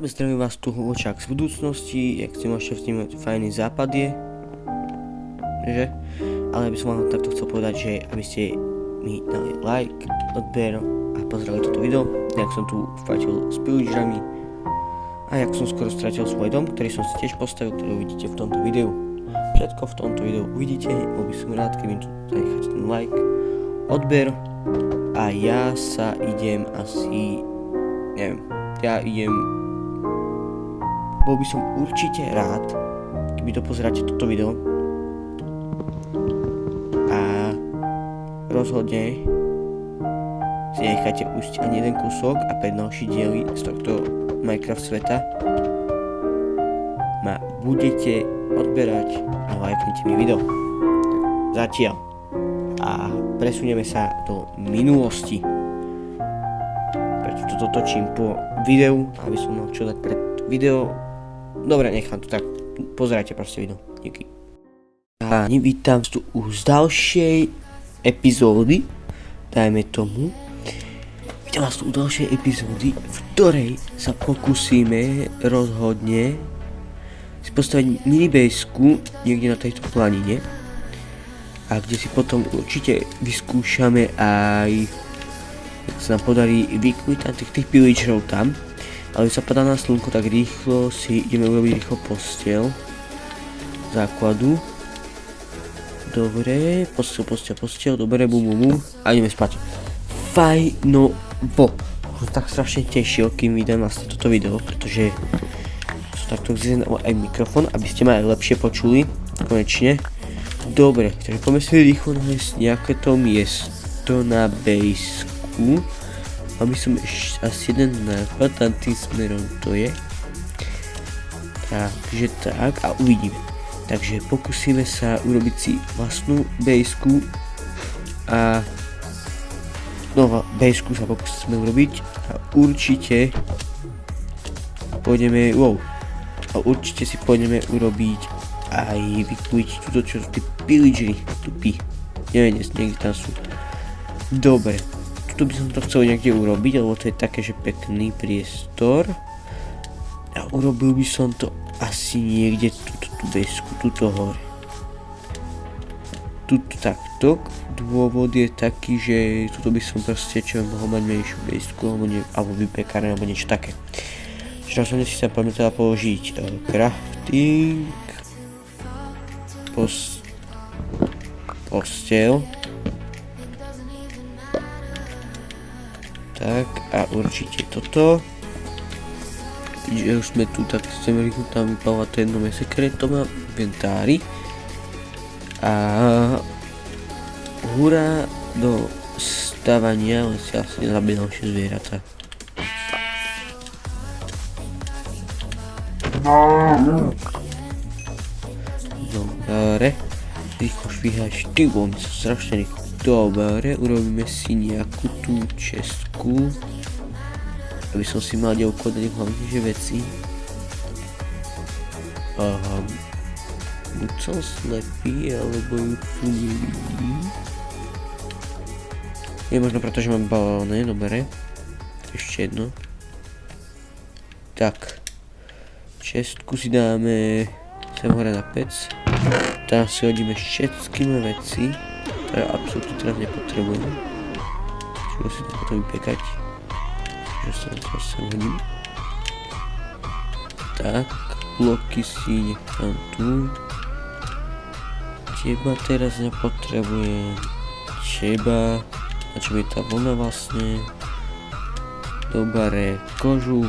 zdravím vás tu Hovočák z budúcnosti, jak si môžete vnímať, fajný západ je, že? Ale by som vám takto chcel povedať, že aby ste mi dali like, odber a pozreli toto video, jak som tu vplatil s pillagerami a jak som skoro stratil svoj dom, ktorý som si tiež postavil, ktorý uvidíte v tomto videu. Všetko v tomto videu uvidíte, bol by som rád, keby mi tu zanecháte ten like, odber a ja sa idem asi, neviem, bol by som určite rád, keby dopozeráte toto video a rozhodne si necháte pustiť ani jeden kúsok a pre ďalší diely z tohto Minecraft sveta ma budete odberať a lajknite mi video. Zatiaľ. A presunieme sa do minulosti. Preto toto točím po videu, aby som mal čo dať pred video. Dobre, nechám to tak. Pozerajte proste video. Díky. A vítam tu už z ďalšej epizódy. Dajme tomu. Vítam vás tu u ďalšej epizódy, v ktorej sa pokúsime rozhodne si postaviť minibasku niekde na tejto planine. A kde si potom určite vyskúšame aj, jak sa nám podarí vykvitať tých pillagerov tam. Ale keď sa padá na slnko, tak rýchlo si ideme urobiť rýchlo posteľ základu. Dobre, posteľ, dobre, bum a ideme spať. Fajnovo. Som tak strašne tešil, kým vydám vlastne toto video, pretože som takto vyzerám aj mikrofón, aby ste ma aj lepšie počuli, konečne. Dobre, takže poďme si rýchlo nájsť nejaké to miesto na basku. Aby som ešte asi jeden nápad, tam tým smerom to je. Takže tak a uvidíme. Takže pokúsime sa urobiť si vlastnú basku a basku sa pokúsime urobiť a určite pôjdeme, a určite si pôjdeme urobiť aj vykúpiť túto, čo sú tí pillagery, tupí, neviem, niekde tam sú. Dobre, tuto by som to chcel niekde urobiť, lebo to je také, že pekný priestor a urobil by som to asi niekde tú besku, tuto hore. Tuto takto, dôvod je taký, že tuto by som proste mohol mať menšiu besku, alebo vypekárne, alebo niečo také. Čiže som si sa poďme teda položiť crafting, posteľ. Tak a určite toto. Keďže už sme tu, tak chceme rýchlo tam vypávať to jedno sekreto má v inventári. A hurá do stavania, len si asi nezabili ďalšie zvieratá. Dobre, rýchlo švíhaš, ty bol mi sa strašne rýchlo. Dobre, urobíme si nejakú tú čestku, aby som si mal kde ukladať hlavne že veci. Buď som slepý, alebo ju tu nevidím. Je možno preto, že mám balóny, dobre. Ešte jedno. Tak. Čestku si dáme sem hore na pec. Tam si hodíme všetkými veci, ktoré absolútne teraz nepotrebujem. Čiže si to potom vypekať. Čiže sa sem hodím. Tak, bloky si nechám tu. Teba teraz nepotrebujem. Teba. A čo je tá vlna vlastne? Dobre, kožu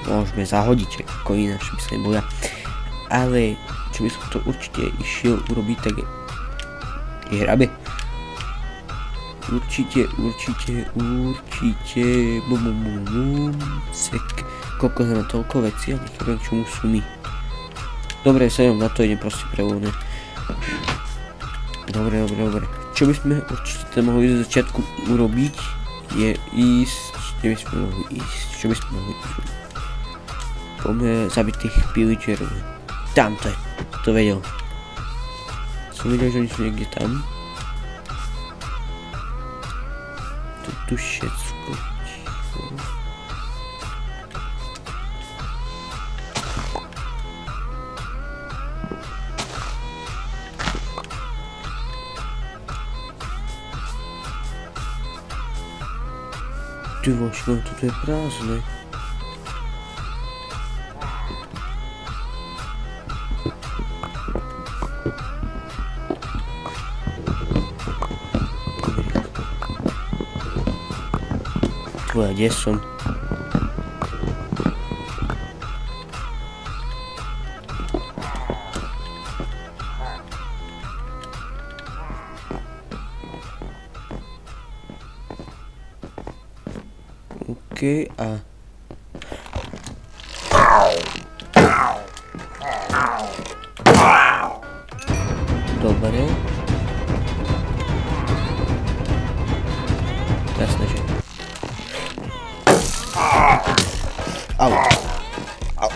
môžeme zahodiť, ako ináč by sa neboja. Ale čo by som to určite išiel urobiť, tak je hrabe. Určite, sek, koľko sme toľko veci a nechápem čomu sú my. Dobre, sa na to idem proste prevoľne. Dobre. Čo by sme určite mohli z začiatku urobiť, je ísť, kde by sme mohli ísť, čo by sme mohli ísť. Poďme zabiť tých pillagerov. Tam to je, to vedel. Som videl, že oni sú niekde tam. Tu všetko. Ty vočko, toto je prázdne. Tvoja, kde som? OK, a... Dobre. Jasné, že... Au. Au.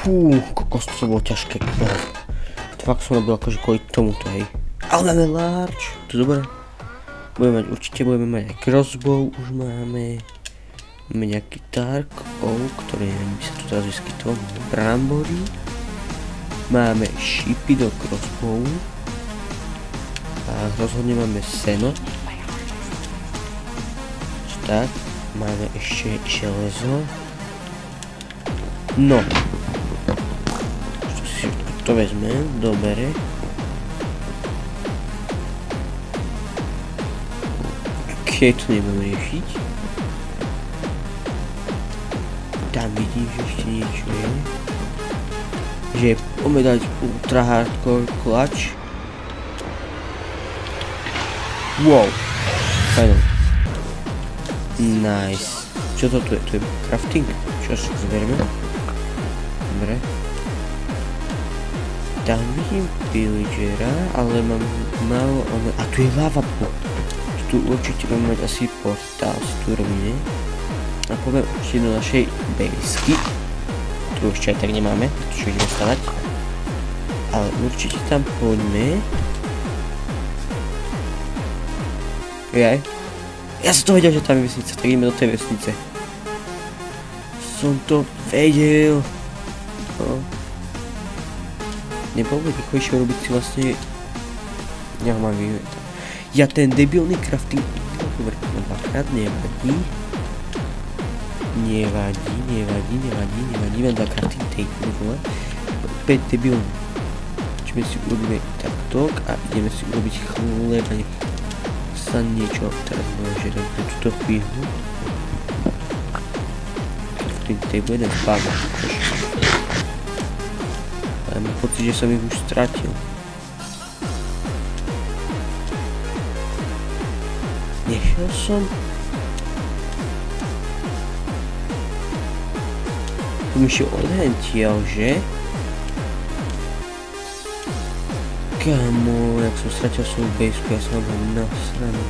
Fú, kokos, to bolo ťažké. Fakt som robil akože kvôli tomuto, hej. Ale máme large, to je dobré. Určite budeme mať aj crossbow, už máme. Máme nejaký dark oak, ktorý neviem, by sa tu teraz vyskytol. Brambory. Máme šípy do crossbow. A rozhodne máme seno. Tak, máme ešte železo. No. To vezmem, dobre. Keď to nebudem riešiť. Tam vidím, že ešte niečo je. Že poďme dať ultra hardcore clutch. Wow. Fajno. Nice. Čo to tu je? To je crafting? Čo si zberme? Dobre. Tam vidím villagera, ale mám málo ono... A tu je lava pool. Tu určite budeme mať asi portál z tu rovine. A poviem ešte do našej bejsky. Tu ešte aj tak nemáme, čo ideme stavať. Ale určite tam poďme. Jaj. Ja som to vedel, že tam je vesnica, tak ideme do tej vesnice. Som to vedel. No. Nebolo by rýchlejšie urobiť si vlastne... Ja ho mám vyvieť. Ja ten debilný crafting... Dobre, dvakrát nevadí. Nevadí, mám dva crafting table. Opäť debilný. Čiže si urobíme takto a ideme si urobiť chleba. Nech sa niečo teraz môže robiť na túto chvíľu. Crafting table, jeden spáva. Ale mám pocit, že som ich už stratil. Nešiel som? Tu mi šiel odhentiel, že? Kamo, jak som stratil svoju bejsku, ja som ho nasraný.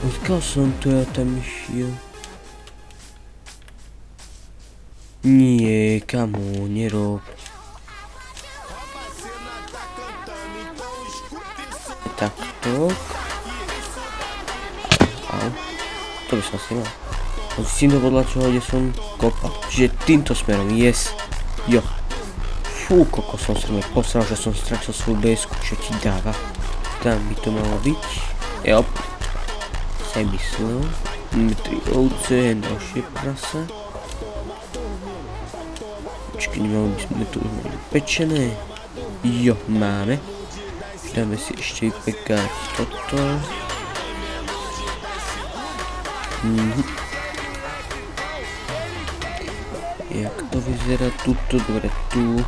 Odkiaľ som to ja tam išiel? Nie, kamo, nerob. Takto. Au. To by som si mal. S týmto podľa čoho, kde som kopal. Čiže týmto smerom, yes. Jo. Fú, koko, som sa mi posral, že som stratil svoju bejsku, čo ti dáva. Tam by to malo byť. Jop. Sa myslel. Máme 3 ovce, ďalšie prasa. Počkej, nemali by sme tu už mali pečené. Jo, máme. Dáme si ešte vypekať toto. Jak to vyzerá tuto, dobre, tu.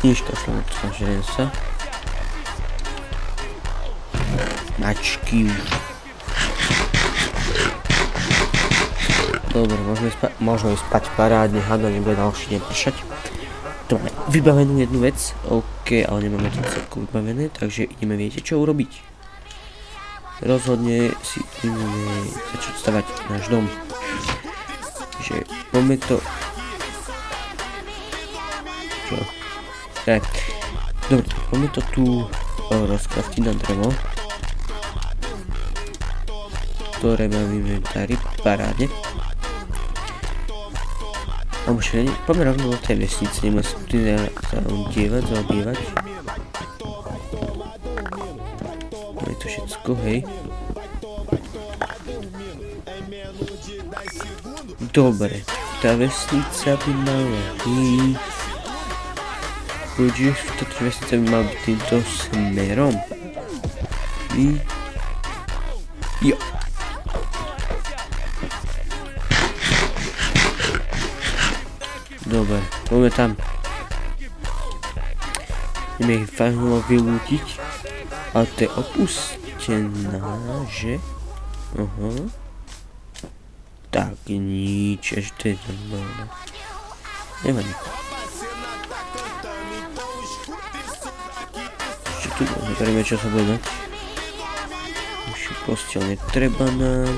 Knižka šla, to nažerem sa. Mačky už. Dobre, môžeme spať parádne, hádam nebude ďalší deň pršať. To máme vybavenú jednu vec, OK, ale nemáme to celko vybavené, takže ideme, viete čo urobiť. Rozhodne si ideme začať stavať náš dom. Takže poďme to... Čo? Dobre, poďme to tu rozkraftiť na drevo. Ktoré mám v inventári, parádne. Alebo však poďme rovno do tej vesnice, nemusíme sa tu zaobievať. Je to všetko, hej. Dobre, tá vesnica by mala byť... Budeš, táto vesnica by mala byť týmto smerom. Jo. Dobre, poďme tam. Ideme ich fajnovo vylútiť. Ale to je opustená, že? Aha. Tak nič, až to je normálne. Nevadí. Ešte tu zoberieme, čo sa bude dať. Ešte posteľ netreba nám.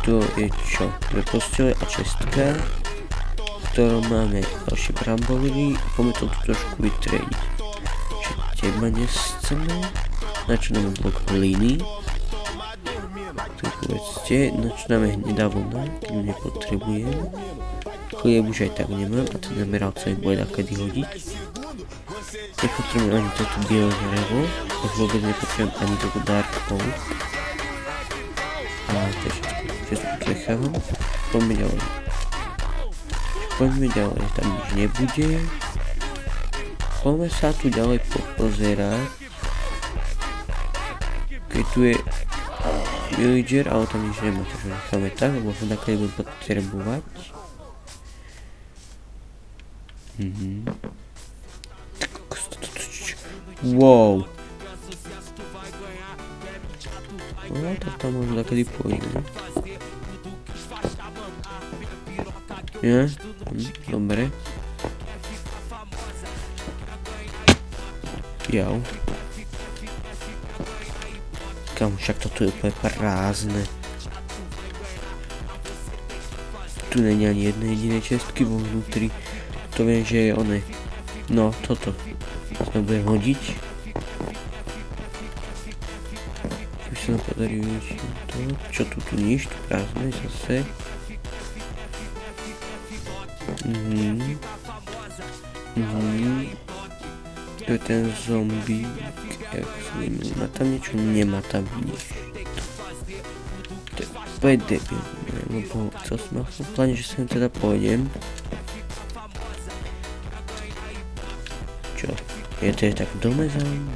Tuto je čo? Dve postele a čestka, ktorom máme ďalšie bramboliny. Poďme to tu trošku vytrediť. Čiže teba nechceme. Na čo nám blok hliny. Tu povedzte, na čo dáme hnedá voda, keď ju nepotrebujem. Chlieb už aj tak nemám a ten nameral sa mi bude kedy hodiť. Nepotrebujem ani toto biele drevo, už vôbec nepotrebujem ani toto dark oak. A to je všetko, čo sa tu nechávam. Poďme ďalej. Poďme ďalej, tam nič nebude. Poďme sa tu ďalej popozerať. Keď tu je villager, ale tam nič nemá, takže necháme tak, lebo sa takedy budem potrebovať. Wow. No tak tam možno takedy pôjde. Nie? Dobre. Jau. Kam však toto je úplne prázdne. Tu není ani jednej jedinej čestky vo vnútri. To viem, že je oné. No, toto. Sa budem hodiť. Už sa nám podarí využiť to. Čo tu nič? Tu prázdne zase. To je ten zombík. Má tam niečo? Nemá tam nič. To je úplne debilné, lebo chcel som v pláne, že sem teda pôjdem. Čo? Je to tak v dome za mnou?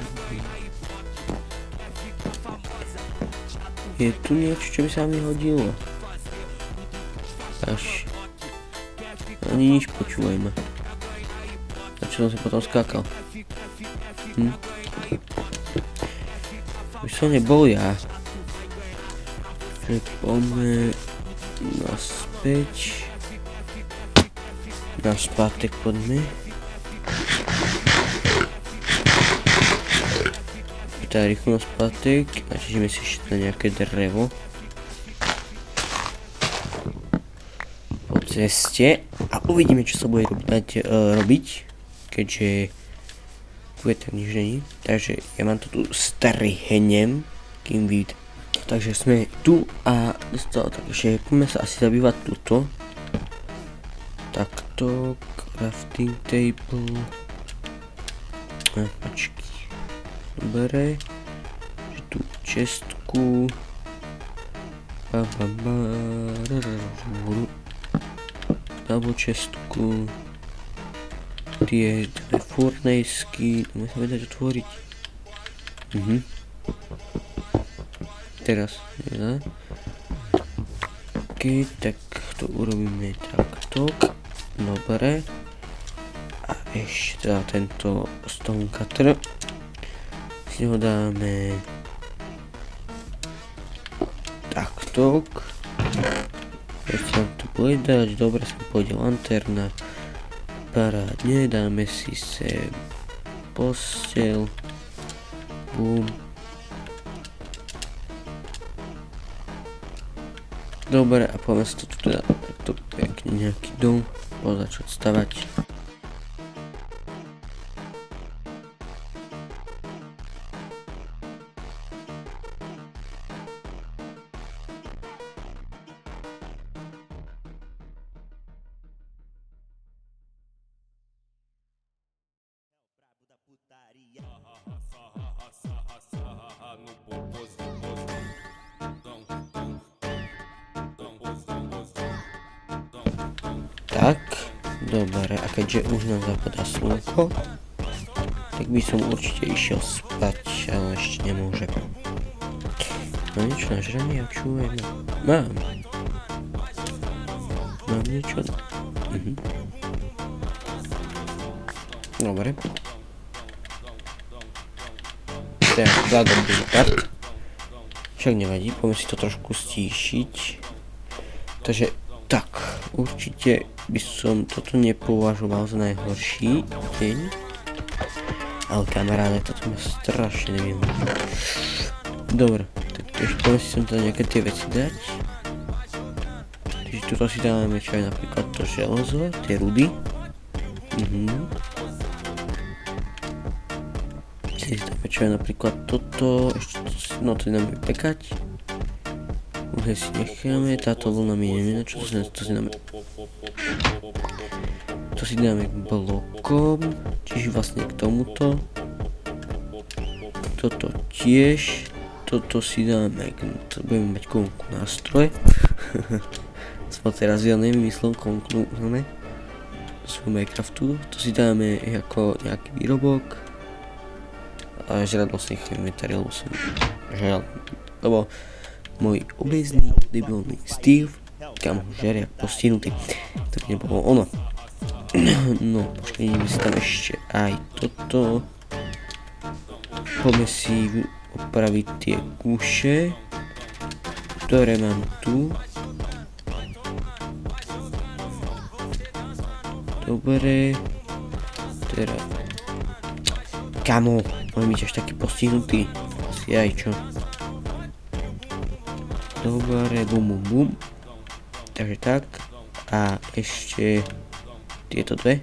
Je tu niečo, čo by sa mi hodilo? Až... Ani nič, počúvaj ma. Na čo som si potom skákal? Už som nebol ja. Čiže poďme naspäť. Na spátek poďme. Tá rýchlo na spátek. A čižeme si ešte na nejaké drevo. Po ceste. A uvidíme, čo sa bude robiť. Keďže tu je tak nič není. Takže ja mám to tu strihnem, kým vidíte. Takže sme tu a dostalo, takže poďme sa asi zabývať tuto. Takto, crafting table. Počkej. Dobre. Že tu čestku. Double čestku. Tie dve furnejsky. Môžeme sa vedať otvoriť. Teraz, ja. Ok, tak to urobíme takto. Dobre. A ešte teda tento stone cutter. Si ho dáme takto. Ešte nám tu bude dať. Dobre, sa pôjde lanterna. Parádne, dáme si sem posteľ. Bum. Dobre, a poďme sa to tu teda takto pekne nejaký dom začať stavať. tak. Dobre, a keďže už nám zapadá slnko, tak by som určite išiel spať, ale ešte nemôžem. Mám niečo na žranie? Ja čujem. Mám. Mám niečo? Dobre. Tak, vzhľadom bude tak. Však nevadí, poďme si to trošku stíšiť. Takže, tak, určite by som toto nepovažoval za najhorší deň. Ale kamaráde, toto ma strašne neviem. Dobre, tak ešte poďme si som teda nejaké tie veci dať. Takže tuto si dáme čo aj napríklad to železo, tie rudy. Si dáme čo aj napríklad toto, ešte to si dáme pekať. Uhlie si necháme, táto vlna mi neviem, čo to si dáme. To si dáme k blokom, čiže vlastne k tomuto. Toto tiež, toto si dáme, to budeme mať konku nástroje. Som teraz ja nevymyslel konku, z Minecraftu, to si dáme ako nejaký výrobok. A žrať vlastne inventári, lebo som žral, lebo môj obezný, debilný Steve, kam ho žeria postihnutý, tak nebolo ono. No, počkejme si tam ešte aj toto. Poďme si opraviť tie kúše, ktoré mám tu. Dobre, teraz... Kamo, môžem byť až taký postihnutý, asi aj čo. Dobre, bum bum bum. Takže tak, a ešte tieto dve.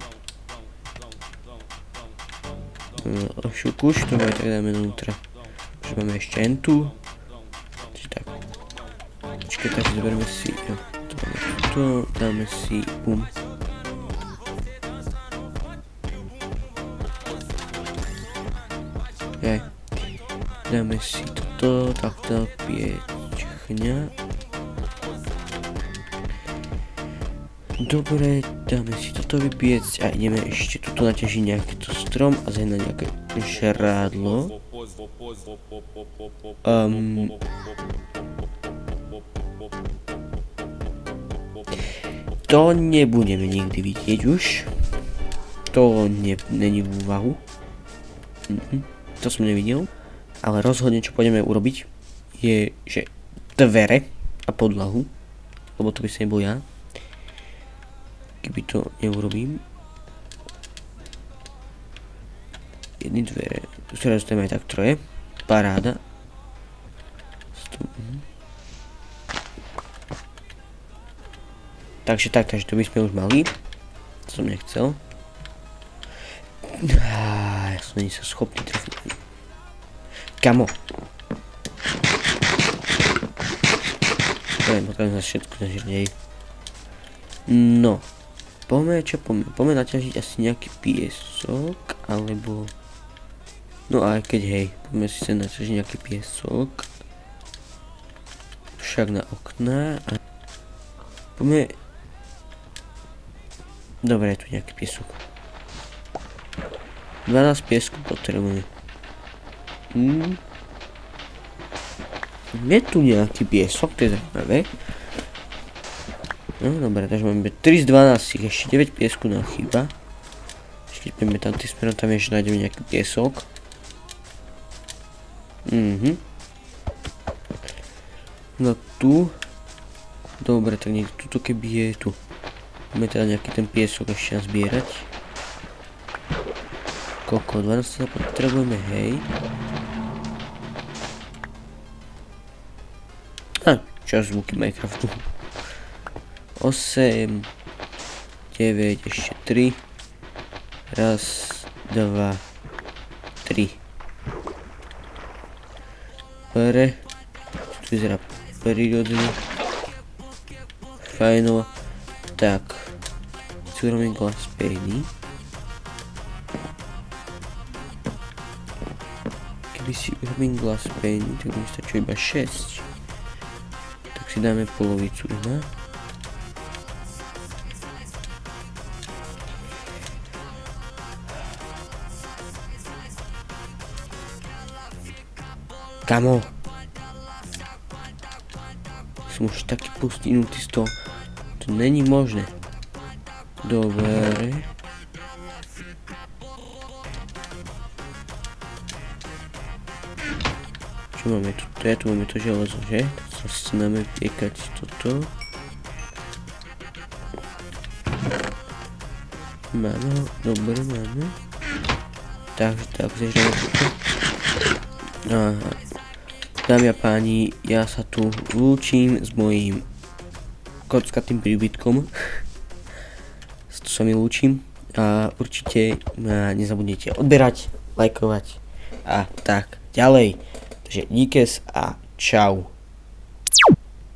Šukuš, to aj tak dáme vnútra. Že máme ešte entu. Čiže tak. Počkej, tak zoberme si, jo, to dáme si bum. Dáme si toto, takto piečchňa. Dobre, dáme si toto vypiecť a ideme ešte tuto naťažiť nejaký to strom a zahnať nejaké žrádlo. To nebudeme nikdy vidieť už. To není v úvahu. To som nevidel. Ale rozhodne, čo pôjdeme urobiť, je, že dvere a podlahu, lebo to by sa nebol ja, keby to neurobím. Jedny dvere, ktoré zostajeme aj tak troje, paráda. Takže to by sme už mali, to som nechcel. Ja som není sa schopný trafiť. Kamo. Potrebujem sa všetko nažiť. No. Poďme naťažiť asi nejaký piesok, alebo... No aj keď hej, poďme si sa naťažiť nejaký piesok. Však na okná a... Poďme... Dobre, je tu nejaký piesok. 12 piesku potrebujeme. Je tu nejaký piesok, to je zaujímavé. No dobre, takže máme 3 z 12, ešte 9 piesku nám chýba. Ešte poďme tam tým smerom, tam ešte nájdeme nejaký piesok. No tu. Dobre, tak niekto tuto keby je tu. Poďme teda nejaký ten piesok ešte nazbierať. Koľko? 12 potrebujeme, hej. Čas zvuky Minecraftu. 8 9, ešte 3. Raz, 2, 3. Dobre. Tu vyzerá prírodne. Fajno. Tak. Si urobím glass pane. Keby si urobím glass pane, tak mi stačí iba 6. Si dáme polovicu iba. Kamo. Som už taký pustinutý z toho. To není možné. Dobre. Čo máme tu? Ja tu máme to železo, že? Tak sa snažíme piekať toto. Máme ho, dobre, máme. Tak, zeždáme toto. Aha. Dámy a páni, ja sa tu lúčim s mojím kockatým príbytkom. Tu sa mi lúčim a určite ma nezabudnite odberať, lajkovať a tak ďalej. Takže díkes a čau.